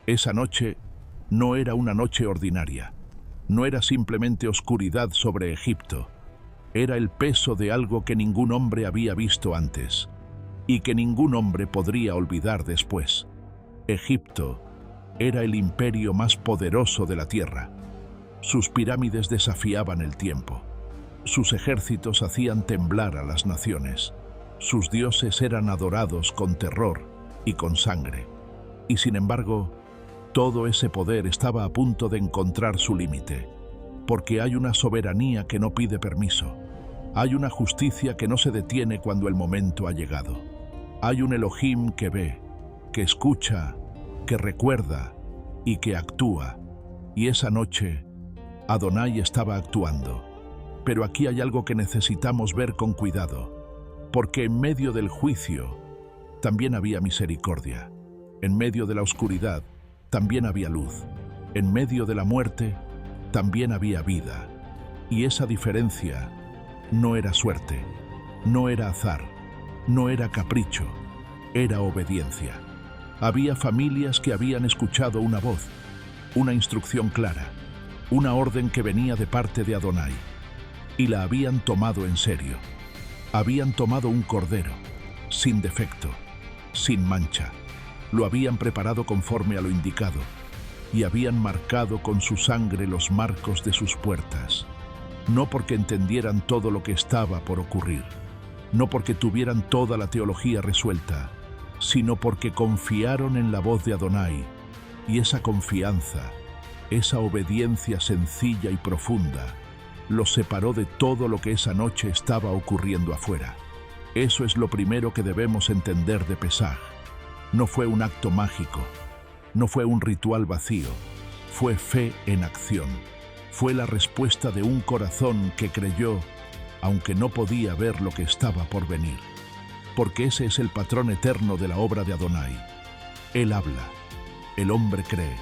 Esa noche no era una noche ordinaria, no era simplemente oscuridad sobre Egipto, era el peso de algo que ningún hombre había visto antes y que ningún hombre podría olvidar después. Egipto era el imperio más poderoso de la tierra. Sus pirámides desafiaban el tiempo. Sus ejércitos hacían temblar a las naciones. Sus dioses eran adorados con terror y con sangre. Y sin embargo, todo ese poder estaba a punto de encontrar su límite, porque hay una soberanía que no pide permiso. Hay una justicia que no se detiene cuando el momento ha llegado. Hay un Elohim que ve, que escucha, que recuerda y que actúa. Y esa noche, Adonai estaba actuando. Pero aquí hay algo que necesitamos ver con cuidado, porque en medio del juicio también había misericordia. En medio de la oscuridad también había luz. En medio de la muerte también había vida. Y esa diferencia no era suerte, no era azar, no era capricho, era obediencia. Había familias que habían escuchado una voz, una instrucción clara, una orden que venía de parte de Adonai, y la habían tomado en serio. Habían tomado un cordero, sin defecto, sin mancha. Lo habían preparado conforme a lo indicado, y habían marcado con su sangre los marcos de sus puertas. No porque entendieran todo lo que estaba por ocurrir, no porque tuvieran toda la teología resuelta, sino porque confiaron en la voz de Adonai, y esa confianza, esa obediencia sencilla y profunda, los separó de todo lo que esa noche estaba ocurriendo afuera. Eso es lo primero que debemos entender de Pesaj. No fue un acto mágico, no fue un ritual vacío, fue fe en acción. Fue la respuesta de un corazón que creyó, aunque no podía ver lo que estaba por venir. Porque ese es el patrón eterno de la obra de Adonai. Él habla, el hombre cree,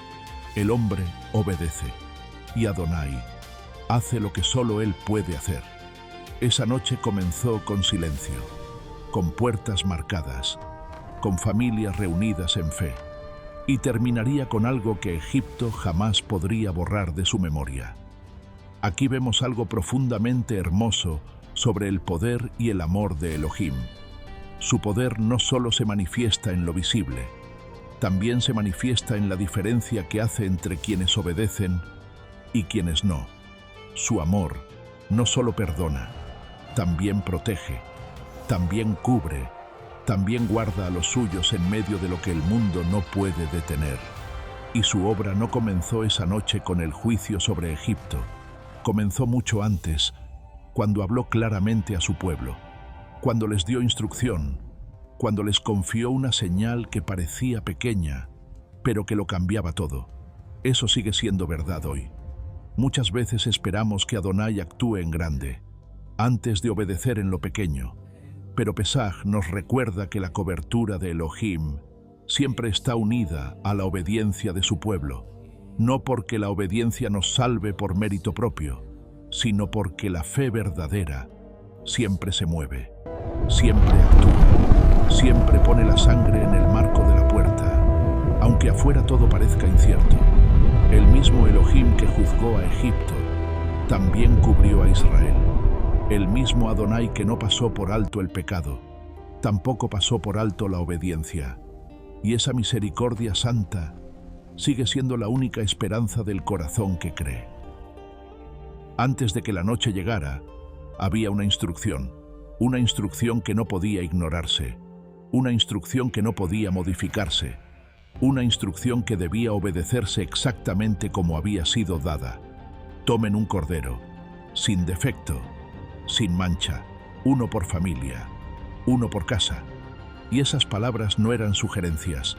el hombre obedece, y Adonai hace lo que solo Él puede hacer. Esa noche comenzó con silencio, con puertas marcadas, con familias reunidas en fe, y terminaría con algo que Egipto jamás podría borrar de su memoria. Aquí vemos algo profundamente hermoso sobre el poder y el amor de Elohim. Su poder no solo se manifiesta en lo visible, también se manifiesta en la diferencia que hace entre quienes obedecen y quienes no. Su amor no solo perdona, también protege, también cubre, también guarda a los suyos en medio de lo que el mundo no puede detener. Y su obra no comenzó esa noche con el juicio sobre Egipto. Comenzó mucho antes, cuando habló claramente a su pueblo, cuando les dio instrucción, cuando les confió una señal que parecía pequeña, pero que lo cambiaba todo. Eso sigue siendo verdad hoy. Muchas veces esperamos que Adonai actúe en grande, antes de obedecer en lo pequeño, pero Pesaj nos recuerda que la cobertura de Elohim siempre está unida a la obediencia de su pueblo, no porque la obediencia nos salve por mérito propio, sino porque la fe verdadera siempre se mueve, siempre actúa, siempre pone la sangre en el marco de la puerta, aunque afuera todo parezca incierto. El mismo Elohim que juzgó a Egipto también cubrió a Israel. El mismo Adonai que no pasó por alto el pecado, tampoco pasó por alto la obediencia. Y esa misericordia santa sigue siendo la única esperanza del corazón que cree. Antes de que la noche llegara, había una instrucción que no podía ignorarse, una instrucción que no podía modificarse, una instrucción que debía obedecerse exactamente como había sido dada. Tomen un cordero, sin defecto, sin mancha, uno por familia, uno por casa. Y esas palabras no eran sugerencias,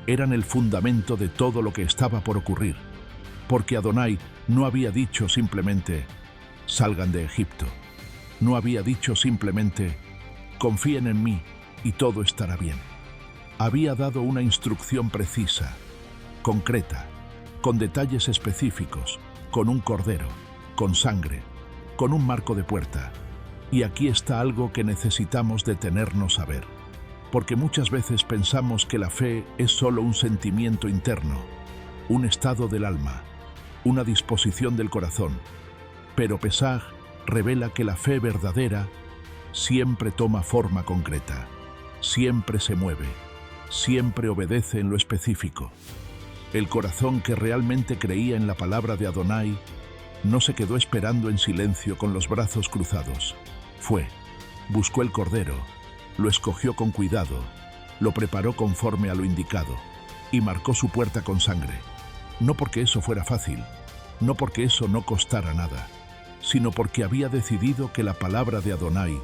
eran el fundamento de todo lo que estaba por ocurrir, porque Adonai no había dicho simplemente, salgan de Egipto. No había dicho simplemente, confíen en mí y todo estará bien. Había dado una instrucción precisa, concreta, con detalles específicos, con un cordero, con sangre, con un marco de puerta. Y aquí está algo que necesitamos detenernos a ver, porque muchas veces pensamos que la fe es solo un sentimiento interno, un estado del alma, una disposición del corazón. Pero Pesaj revela que la fe verdadera siempre toma forma concreta, siempre se mueve, siempre obedece en lo específico. El corazón que realmente creía en la palabra de Adonai no se quedó esperando en silencio con los brazos cruzados. Fue, buscó el cordero, lo escogió con cuidado, lo preparó conforme a lo indicado y marcó su puerta con sangre. No porque eso fuera fácil, no porque eso no costara nada, sino porque había decidido que la palabra de Adonai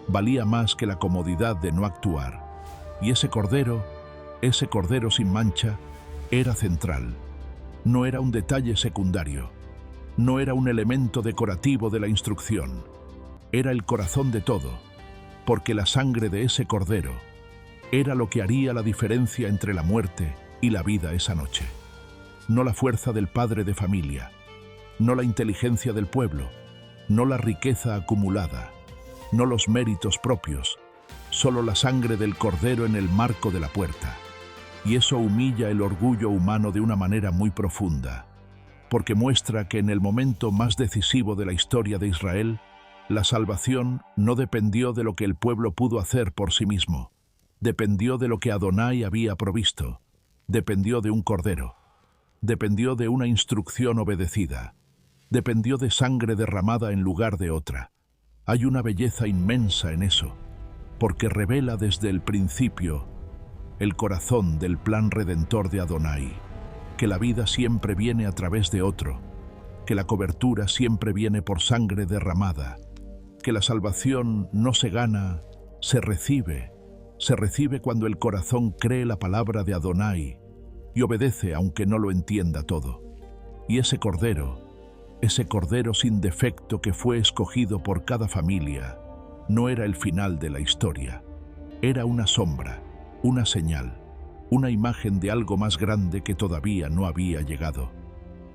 valía más que la comodidad de no actuar. Y ese cordero sin mancha, era central. No era un detalle secundario, no era un elemento decorativo de la instrucción. Era el corazón de todo, porque la sangre de ese cordero era lo que haría la diferencia entre la muerte y la vida esa noche. No la fuerza del padre de familia, no la inteligencia del pueblo, no la riqueza acumulada, no los méritos propios, solo la sangre del cordero en el marco de la puerta. Y eso humilla el orgullo humano de una manera muy profunda, porque muestra que en el momento más decisivo de la historia de Israel, la salvación no dependió de lo que el pueblo pudo hacer por sí mismo, dependió de lo que Adonai había provisto, dependió de un cordero, dependió de una instrucción obedecida, dependió de sangre derramada en lugar de otra. Hay una belleza inmensa en eso, porque revela desde el principio el corazón del plan redentor de Adonai, que la vida siempre viene a través de otro, que la cobertura siempre viene por sangre derramada, que la salvación no se gana, se recibe cuando el corazón cree la palabra de Adonai y obedece aunque no lo entienda todo. Y ese cordero sin defecto que fue escogido por cada familia, no era el final de la historia, era una sombra, una señal, una imagen de algo más grande que todavía no había llegado,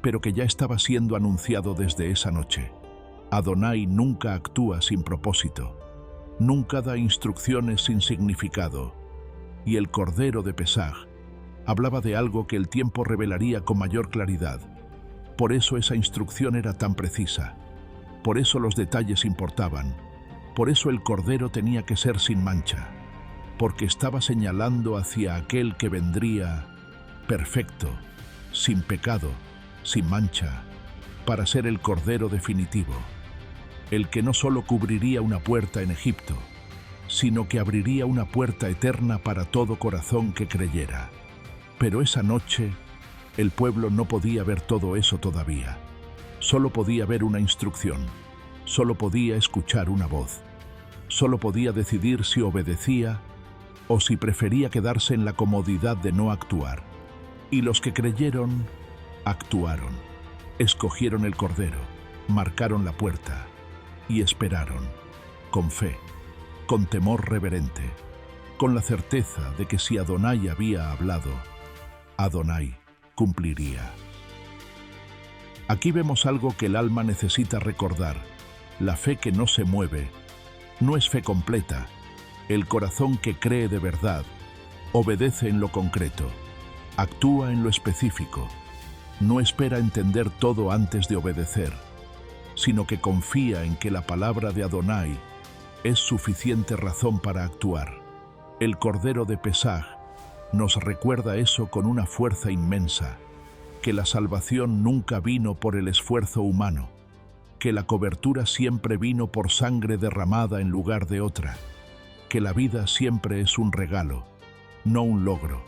pero que ya estaba siendo anunciado desde esa noche. Adonai nunca actúa sin propósito, nunca da instrucciones sin significado, y el Cordero de Pesaj hablaba de algo que el tiempo revelaría con mayor claridad. Por eso esa instrucción era tan precisa, por eso los detalles importaban, por eso el Cordero tenía que ser sin mancha, porque estaba señalando hacia aquel que vendría perfecto, sin pecado, sin mancha, para ser el Cordero definitivo, el que no solo cubriría una puerta en Egipto, sino que abriría una puerta eterna para todo corazón que creyera. Pero esa noche, el pueblo no podía ver todo eso todavía. Solo podía ver una instrucción, solo podía escuchar una voz, solo podía decidir si obedecía o si prefería quedarse en la comodidad de no actuar. Y los que creyeron, actuaron, escogieron el Cordero, marcaron la puerta y esperaron, con fe, con temor reverente, con la certeza de que si Adonai había hablado, Adonai cumpliría. Aquí vemos algo que el alma necesita recordar. La fe que no se mueve no es fe completa. El corazón que cree de verdad obedece en lo concreto, actúa en lo específico, no espera entender todo antes de obedecer, sino que confía en que la palabra de Adonai es suficiente razón para actuar. El Cordero de Pesaj nos recuerda eso con una fuerza inmensa, que la salvación nunca vino por el esfuerzo humano, que la cobertura siempre vino por sangre derramada en lugar de otra, que la vida siempre es un regalo, no un logro.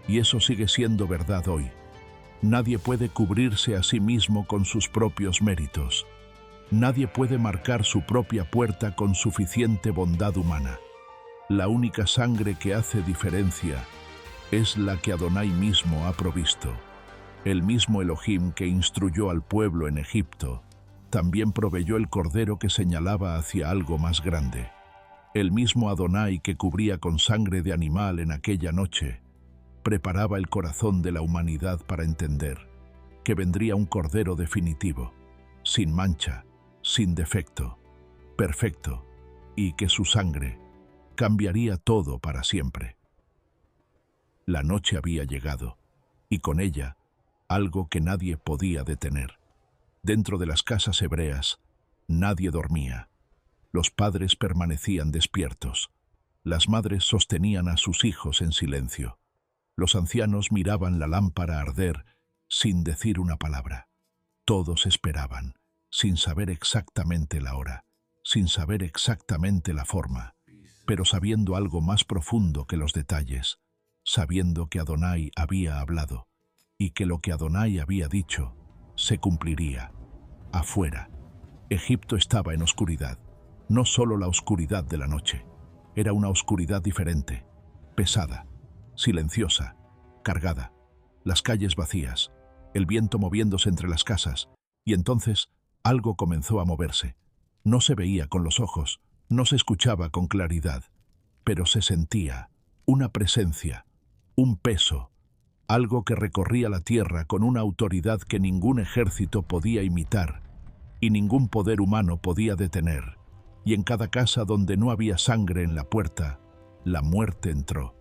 Y eso sigue siendo verdad hoy. Nadie puede cubrirse a sí mismo con sus propios méritos. Nadie puede marcar su propia puerta con suficiente bondad humana. La única sangre que hace diferencia es la que Adonai mismo ha provisto. El mismo Elohim que instruyó al pueblo en Egipto, también proveyó el Cordero que señalaba hacia algo más grande. El mismo Adonai que cubría con sangre de animal en aquella noche, preparaba el corazón de la humanidad para entender que vendría un Cordero definitivo, sin mancha, sin defecto, perfecto, y que su sangre cambiaría todo para siempre. La noche había llegado, y con ella algo que nadie podía detener. Dentro de las casas hebreas, nadie dormía. Los padres permanecían despiertos. Las madres sostenían a sus hijos en silencio. Los ancianos miraban la lámpara arder sin decir una palabra. Todos esperaban, sin saber exactamente la hora, sin saber exactamente la forma, pero sabiendo algo más profundo que los detalles, sabiendo que Adonai había hablado y que lo que Adonai había dicho se cumpliría. Afuera, Egipto estaba en oscuridad. No solo la oscuridad de la noche, era una oscuridad diferente, pesada, silenciosa, cargada, las calles vacías, el viento moviéndose entre las casas, y entonces algo comenzó a moverse. No se veía con los ojos, no se escuchaba con claridad, pero se sentía una presencia, un peso, algo que recorría la tierra con una autoridad que ningún ejército podía imitar y ningún poder humano podía detener. Y en cada casa donde no había sangre en la puerta, la muerte entró.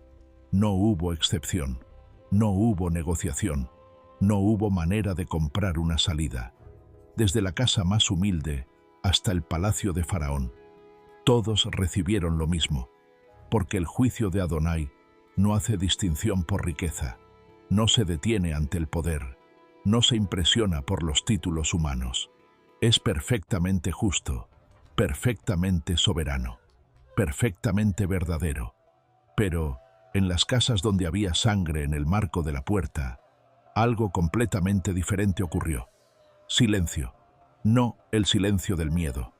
No hubo excepción, no hubo negociación, no hubo manera de comprar una salida. Desde la casa más humilde hasta el palacio de Faraón, todos recibieron lo mismo, porque el juicio de Adonai no hace distinción por riqueza, no se detiene ante el poder, no se impresiona por los títulos humanos. Es perfectamente justo, perfectamente soberano, perfectamente verdadero. Pero, en las casas donde había sangre en el marco de la puerta, algo completamente diferente ocurrió. Silencio. No el silencio del miedo,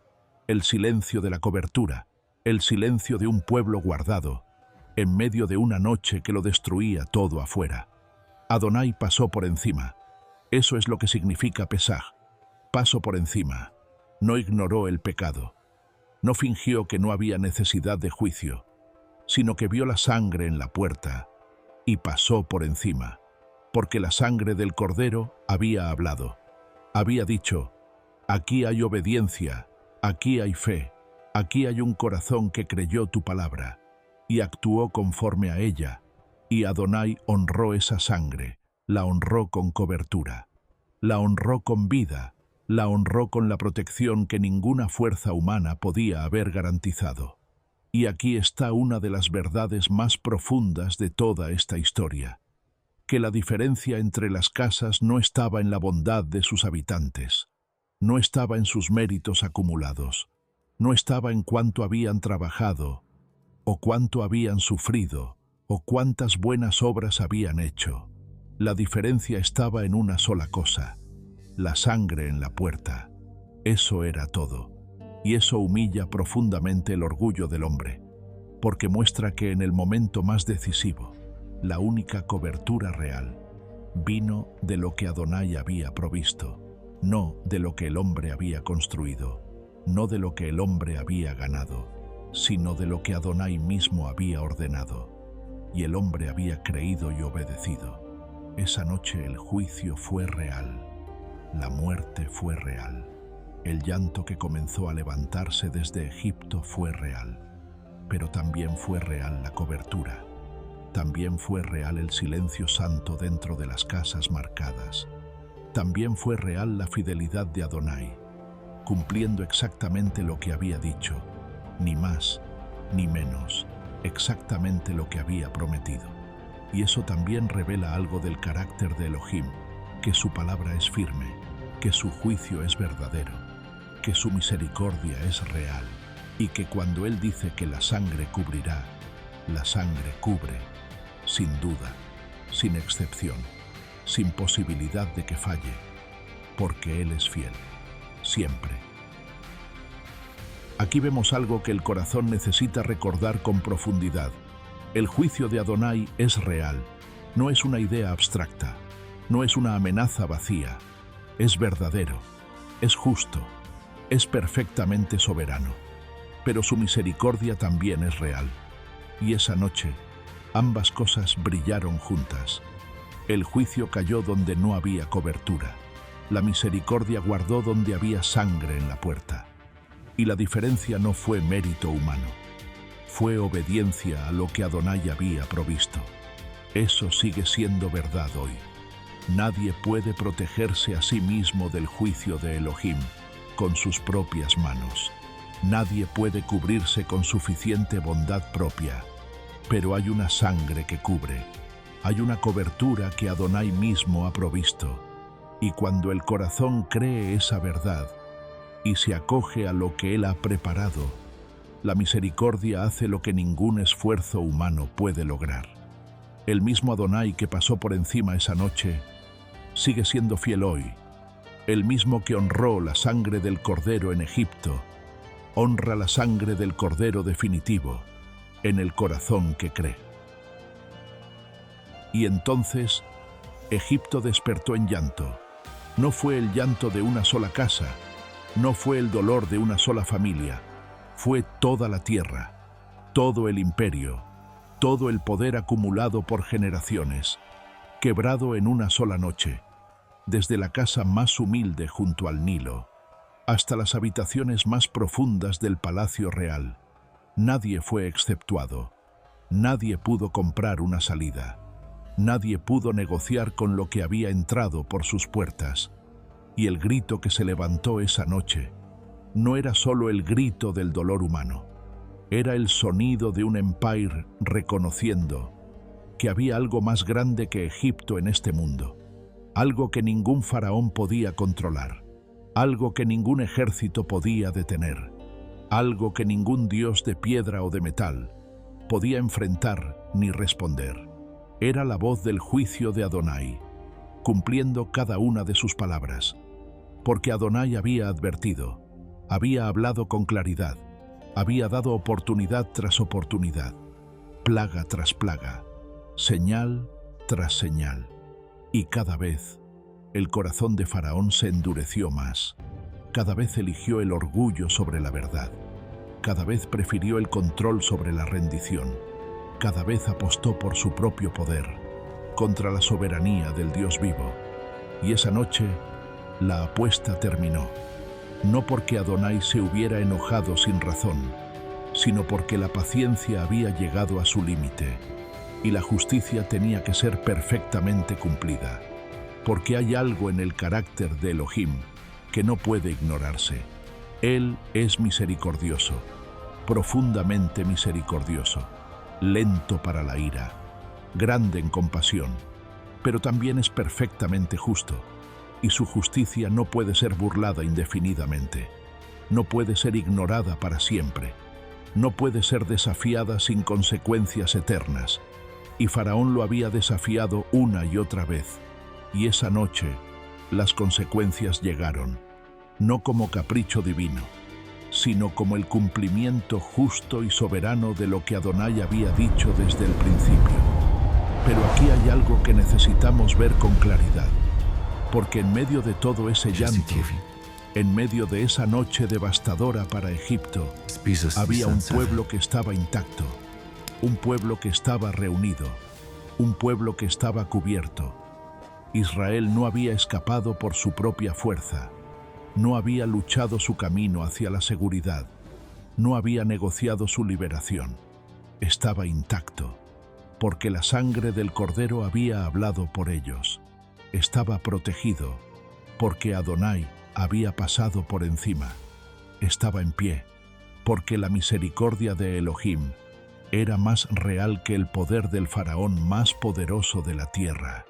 el silencio de la cobertura, el silencio de un pueblo guardado, en medio de una noche que lo destruía todo afuera. Adonai pasó por encima. Eso es lo que significa Pesaj. Paso por encima. No ignoró el pecado. No fingió que no había necesidad de juicio, sino que vio la sangre en la puerta y pasó por encima, porque la sangre del Cordero había hablado. Había dicho: aquí hay obediencia, aquí hay fe, aquí hay un corazón que creyó tu palabra y actuó conforme a ella, y Adonai honró esa sangre, la honró con cobertura, la honró con vida, la honró con la protección que ninguna fuerza humana podía haber garantizado. Y aquí está una de las verdades más profundas de toda esta historia, que la diferencia entre las casas no estaba en la bondad de sus habitantes, no estaba en sus méritos acumulados, no estaba en cuánto habían trabajado, o cuánto habían sufrido, o cuántas buenas obras habían hecho. La diferencia estaba en una sola cosa: la sangre en la puerta. Eso era todo. Y eso humilla profundamente el orgullo del hombre, porque muestra que en el momento más decisivo, la única cobertura real vino de lo que Adonai había provisto, no de lo que el hombre había construido, no de lo que el hombre había ganado, sino de lo que Adonai mismo había ordenado, y el hombre había creído y obedecido. Esa noche el juicio fue real, la muerte fue real. El llanto que comenzó a levantarse desde Egipto fue real, pero también fue real la cobertura. También fue real el silencio santo dentro de las casas marcadas. También fue real la fidelidad de Adonai, cumpliendo exactamente lo que había dicho, ni más ni menos, exactamente lo que había prometido. Y eso también revela algo del carácter de Elohim, que su palabra es firme, que su juicio es verdadero, que su misericordia es real, y que cuando Él dice que la sangre cubrirá, la sangre cubre, sin duda, sin excepción, sin posibilidad de que falle, porque Él es fiel, siempre. Aquí vemos algo que el corazón necesita recordar con profundidad. El juicio de Adonai es real, no es una idea abstracta, no es una amenaza vacía, es verdadero, es justo, es perfectamente soberano, pero su misericordia también es real. Y esa noche, ambas cosas brillaron juntas. El juicio cayó donde no había cobertura. La misericordia guardó donde había sangre en la puerta. Y la diferencia no fue mérito humano. Fue obediencia a lo que Adonai había provisto. Eso sigue siendo verdad hoy. Nadie puede protegerse a sí mismo del juicio de Elohim con sus propias manos. Nadie puede cubrirse con suficiente bondad propia. Pero hay una sangre que cubre. Hay una cobertura que Adonai mismo ha provisto. Y cuando el corazón cree esa verdad y se acoge a lo que Él ha preparado, la misericordia hace lo que ningún esfuerzo humano puede lograr. El mismo Adonai que pasó por encima esa noche sigue siendo fiel hoy. El mismo que honró la sangre del Cordero en Egipto, honra la sangre del Cordero definitivo en el corazón que cree. Y entonces Egipto despertó en llanto. No fue el llanto de una sola casa, no fue el dolor de una sola familia, fue toda la tierra, todo el imperio, todo el poder acumulado por generaciones, quebrado en una sola noche, desde la casa más humilde junto al Nilo, hasta las habitaciones más profundas del palacio real. Nadie fue exceptuado, nadie pudo comprar una salida, nadie pudo negociar con lo que había entrado por sus puertas. Y el grito que se levantó esa noche no era solo el grito del dolor humano, era el sonido de un empire reconociendo que había algo más grande que Egipto en este mundo, algo que ningún faraón podía controlar, algo que ningún ejército podía detener, algo que ningún dios de piedra o de metal podía enfrentar ni responder. Era la voz del juicio de Adonai, cumpliendo cada una de sus palabras, porque Adonai había advertido, había hablado con claridad, había dado oportunidad tras oportunidad, plaga tras plaga, señal tras señal. Y cada vez el corazón de Faraón se endureció más, cada vez eligió el orgullo sobre la verdad, cada vez prefirió el control sobre la rendición, cada vez apostó por su propio poder, contra la soberanía del Dios vivo. Y esa noche, la apuesta terminó, no porque Adonai se hubiera enojado sin razón, sino porque la paciencia había llegado a su límite, y la justicia tenía que ser perfectamente cumplida, porque hay algo en el carácter de Elohim que no puede ignorarse. Él es misericordioso, profundamente misericordioso, lento para la ira, grande en compasión, pero también es perfectamente justo, y su justicia no puede ser burlada indefinidamente, no puede ser ignorada para siempre, no puede ser desafiada sin consecuencias eternas, y Faraón lo había desafiado una y otra vez, y esa noche las consecuencias llegaron, no como capricho divino, sino como el cumplimiento justo y soberano de lo que Adonai había dicho desde el principio. Pero aquí hay algo que necesitamos ver con claridad, porque en medio de todo ese llanto, en medio de esa noche devastadora para Egipto, había un pueblo que estaba intacto, un pueblo que estaba reunido, un pueblo que estaba cubierto. Israel no había escapado por su propia fuerza, no había luchado su camino hacia la seguridad, no había negociado su liberación. Estaba intacto, porque la sangre del Cordero había hablado por ellos. Estaba protegido, porque Adonai había pasado por encima. Estaba en pie, porque la misericordia de Elohim era más real que el poder del faraón más poderoso de la tierra.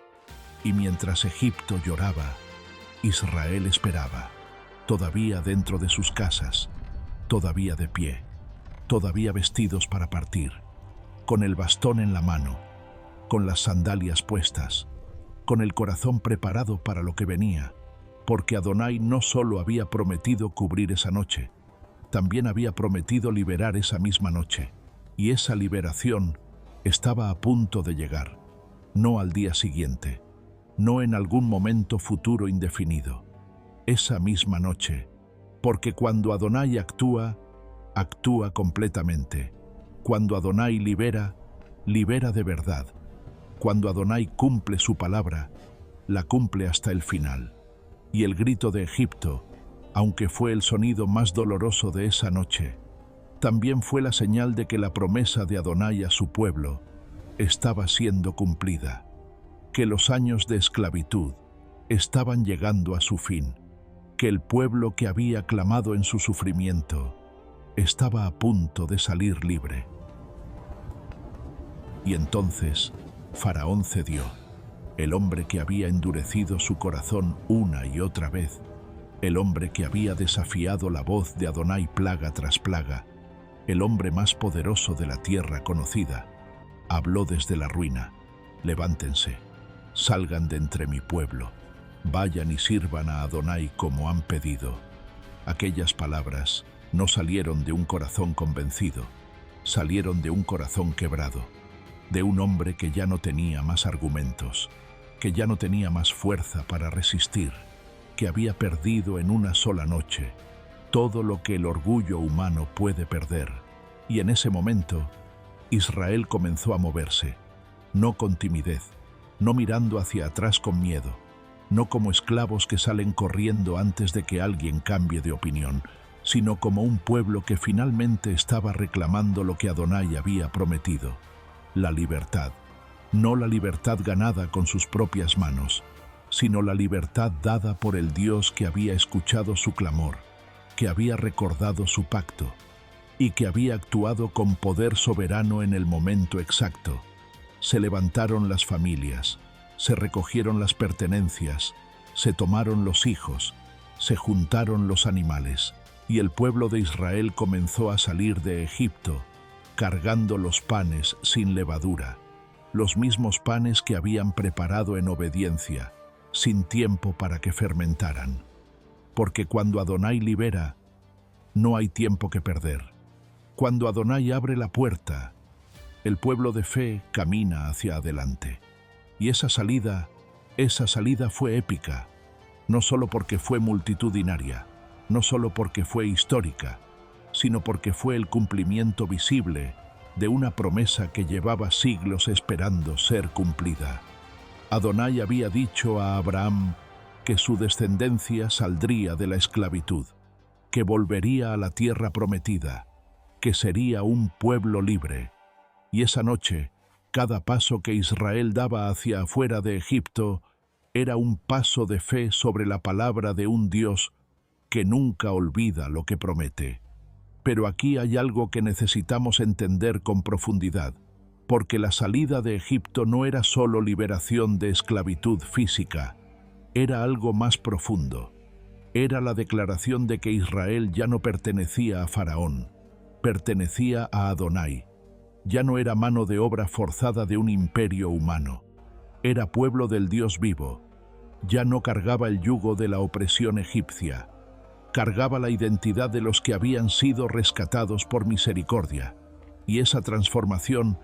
Y mientras Egipto lloraba, Israel esperaba, todavía dentro de sus casas, todavía de pie, todavía vestidos para partir, con el bastón en la mano, con las sandalias puestas, con el corazón preparado para lo que venía, porque Adonai no solo había prometido cubrir esa noche, también había prometido liberar esa misma noche, y esa liberación estaba a punto de llegar, no al día siguiente, no en algún momento futuro indefinido, esa misma noche, porque cuando Adonai actúa, actúa completamente. Cuando Adonai libera, libera de verdad. Cuando Adonai cumple su palabra, la cumple hasta el final. Y el grito de Egipto, aunque fue el sonido más doloroso de esa noche, también fue la señal de que la promesa de Adonai a su pueblo estaba siendo cumplida. que los años de esclavitud estaban llegando a su fin, que el pueblo que había clamado en su sufrimiento estaba a punto de salir libre. Y entonces Faraón cedió, el hombre que había endurecido su corazón una y otra vez, el hombre que había desafiado la voz de Adonai plaga tras plaga, el hombre más poderoso de la tierra conocida, habló desde la ruina: levántense, salgan de entre mi pueblo, vayan y sirvan a Adonai como han pedido. Aquellas palabras no salieron de un corazón convencido, salieron de un corazón quebrado, de un hombre que ya no tenía más argumentos, que ya no tenía más fuerza para resistir, que había perdido en una sola noche todo lo que el orgullo humano puede perder. Y en ese momento, Israel comenzó a moverse, no con timidez, no mirando hacia atrás con miedo, no como esclavos que salen corriendo antes de que alguien cambie de opinión, sino como un pueblo que finalmente estaba reclamando lo que Adonai había prometido: la libertad. No la libertad ganada con sus propias manos, sino la libertad dada por el Dios que había escuchado su clamor, que había recordado su pacto y que había actuado con poder soberano en el momento exacto. Se levantaron las familias, se recogieron las pertenencias, se tomaron los hijos, se juntaron los animales, y el pueblo de Israel comenzó a salir de Egipto, cargando los panes sin levadura, los mismos panes que habían preparado en obediencia, sin tiempo para que fermentaran. Porque cuando Adonai libera, no hay tiempo que perder. Cuando Adonai abre la puerta, el pueblo de fe camina hacia adelante. Y esa salida fue épica, no solo porque fue multitudinaria, no solo porque fue histórica, sino porque fue el cumplimiento visible de una promesa que llevaba siglos esperando ser cumplida. Adonai había dicho a Abraham que su descendencia saldría de la esclavitud, que volvería a la tierra prometida, que sería un pueblo libre. Y esa noche, cada paso que Israel daba hacia afuera de Egipto era un paso de fe sobre la palabra de un Dios que nunca olvida lo que promete. Pero aquí hay algo que necesitamos entender con profundidad, porque la salida de Egipto no era solo liberación de esclavitud física, era algo más profundo. Era la declaración de que Israel ya no pertenecía a Faraón, pertenecía a Adonai. Ya no era mano de obra forzada de un imperio humano. Era pueblo del Dios vivo. Ya no cargaba el yugo de la opresión egipcia. Cargaba la identidad de los que habían sido rescatados por misericordia. Y esa transformación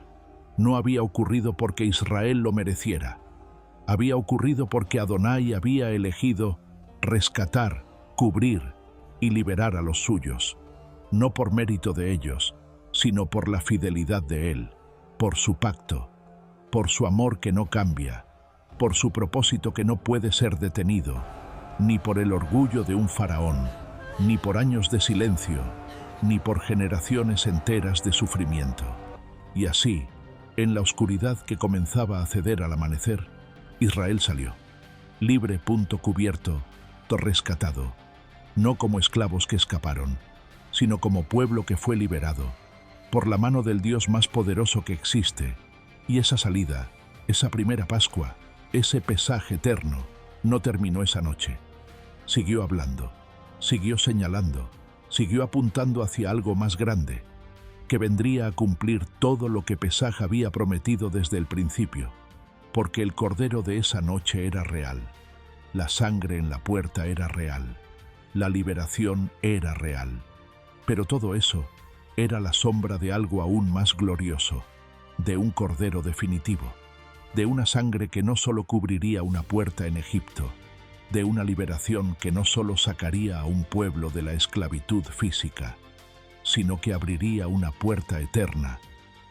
no había ocurrido porque Israel lo mereciera. Había ocurrido porque Adonai había elegido rescatar, cubrir y liberar a los suyos. No por mérito de ellos, sino por la fidelidad de Él, por su pacto, por su amor que no cambia, por su propósito que no puede ser detenido, ni por el orgullo de un faraón, ni por años de silencio, ni por generaciones enteras de sufrimiento. Y así, en la oscuridad que comenzaba a ceder al amanecer, Israel salió, libre, cubierto, rescatado, no como esclavos que escaparon, sino como pueblo que fue liberado, por la mano del Dios más poderoso que existe. Y esa salida, esa primera Pascua, ese pesaje eterno, no terminó esa noche. Siguió hablando, siguió señalando, siguió apuntando hacia algo más grande, que vendría a cumplir todo lo que Pesaj había prometido desde el principio, porque el cordero de esa noche era real, la sangre en la puerta era real, la liberación era real. Pero todo eso era la sombra de algo aún más glorioso, de un cordero definitivo, de una sangre que no solo cubriría una puerta en Egipto, de una liberación que no solo sacaría a un pueblo de la esclavitud física, sino que abriría una puerta eterna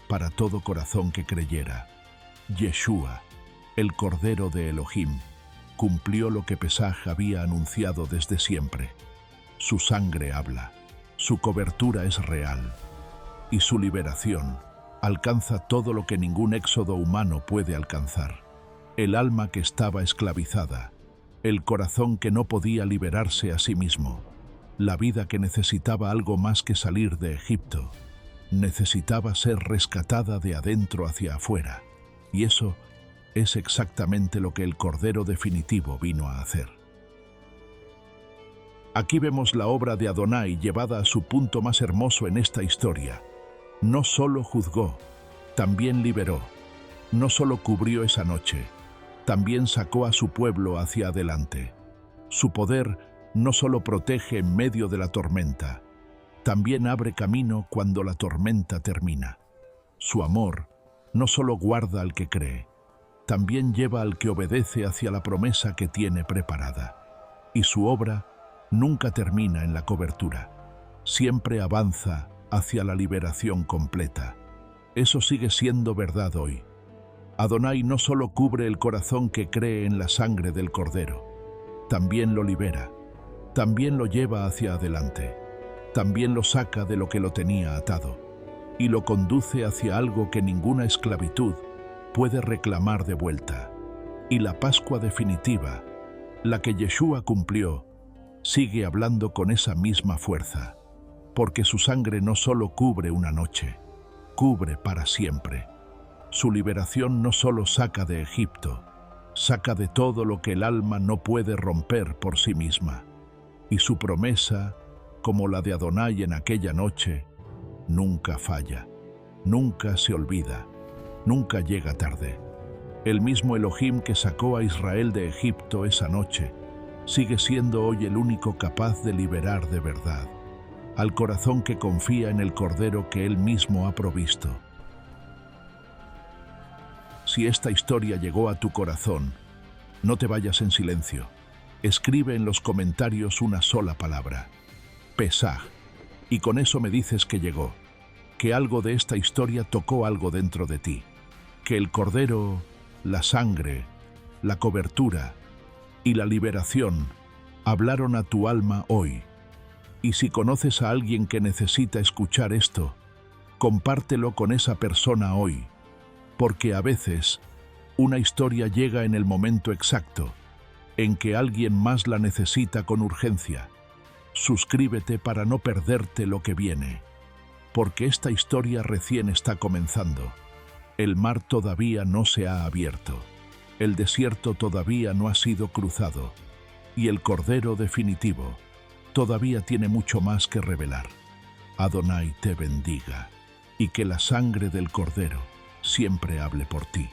para todo corazón que creyera. Yeshua, el Cordero de Elohim, cumplió lo que Pesaj había anunciado desde siempre. Su sangre habla, su cobertura es real, y su liberación alcanza todo lo que ningún éxodo humano puede alcanzar. el alma que estaba esclavizada, el corazón que no podía liberarse a sí mismo, la vida que necesitaba algo más que salir de Egipto. Necesitaba ser rescatada de adentro hacia afuera, y eso es exactamente lo que el Cordero definitivo vino a hacer. Aquí vemos la obra de Adonai llevada a su punto más hermoso en esta historia. No solo juzgó, también liberó. No solo cubrió esa noche, también sacó a su pueblo hacia adelante. Su poder no solo protege en medio de la tormenta, también abre camino cuando la tormenta termina. Su amor no solo guarda al que cree, también lleva al que obedece hacia la promesa que tiene preparada. Y su obra nunca termina en la cobertura, siempre avanza hacia la liberación completa. Eso sigue siendo verdad hoy. Adonai no solo cubre el corazón que cree en la sangre del Cordero, también lo libera, también lo lleva hacia adelante, también lo saca de lo que lo tenía atado y lo conduce hacia algo que ninguna esclavitud puede reclamar de vuelta. Y la Pascua definitiva, la que Yeshua cumplió, sigue hablando con esa misma fuerza, porque su sangre no solo cubre una noche, cubre para siempre. Su liberación no solo saca de Egipto, saca de todo lo que el alma no puede romper por sí misma. Y su promesa, como la de Adonai en aquella noche, nunca falla, nunca se olvida, nunca llega tarde. El mismo Elohim que sacó a Israel de Egipto esa noche, sigue siendo hoy el único capaz de liberar de verdad al corazón que confía en el Cordero que Él mismo ha provisto. Si esta historia llegó a tu corazón, no te vayas en silencio. Escribe en los comentarios una sola palabra: Pesaj, y con eso me dices que llegó, que algo de esta historia tocó algo dentro de ti, que el Cordero, la sangre, la cobertura y la liberación hablaron a tu alma hoy. Y si conoces a alguien que necesita escuchar esto, compártelo con esa persona hoy, porque a veces una historia llega en el momento exacto en que alguien más la necesita con urgencia. Suscríbete para no perderte lo que viene, porque esta historia recién está comenzando. El mar todavía no se ha abierto, el desierto todavía no ha sido cruzado, y el Cordero definitivo todavía tiene mucho más que revelar. Adonai te bendiga, y que la sangre del Cordero siempre hable por ti.